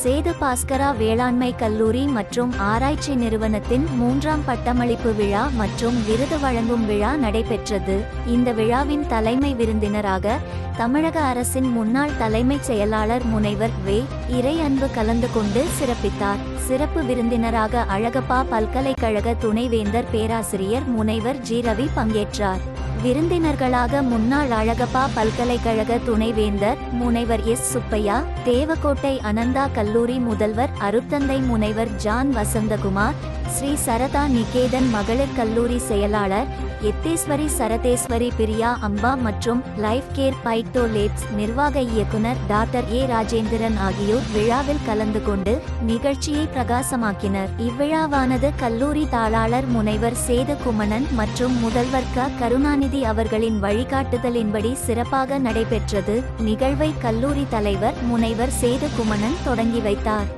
சேது பாஸ்கரா வேளாண்மை கல்லூரி மற்றும் ஆராய்ச்சி நிறுவனத்தின் 3ஆம் பட்டமளிப்பு விழா மற்றும் விருது வழங்கும் விழா நடைபெற்றது. இந்த விழாவின் தலைமை விருந்தினராக தமிழக அரசின் முன்னாள் தலைமைச் செயலாளர் முனைவர் வே. இறை அன்பு கலந்து கொண்டு சிறப்பித்தார். சிறப்பு விருந்தினராக அழகப்பா பல்கலைக்கழக துணைவேந்தர் பேராசிரியர் முனைவர் ஜி. ரவி பங்கேற்றார். விருந்தினர்களாக முன்னாள் அழகப்பா பல்கலைக்கழக துணைவேந்தர் முனைவர் எஸ். சுப்பையா, தேவக்கோட்டை அனந்தா கல்லூரி முதல்வர் அருட்தந்தை முனைவர் ஜான் வசந்தகுமார், ஸ்ரீ சரதா நிகேதன் மகளிர் கல்லூரி செயலாளர் எத்தேஸ்வரி சரதேஸ்வரி பிரியா அம்பா மற்றும் லைஃப் கேர் பைட்டோ லேப்ஸ் நிர்வாக இயக்குனர் டாக்டர் ஏ. ராஜேந்திரன் ஆகியோர் விழாவில் கலந்து கொண்டு நிகழ்ச்சியை பிரகாசமாக்கினர். இவ்விழாவானது கல்லூரி தாளாளர் முனைவர் சேது குமணன் மற்றும் முதல்வர் க. கருணாநிதி அவர்களின் வழிகாட்டுதலின்படி சிறப்பாக நடைபெற்றது. நிகழ்வை கல்லூரி தலைவர் முனைவர் சேது குமணன் தொடங்கி வைத்தார்.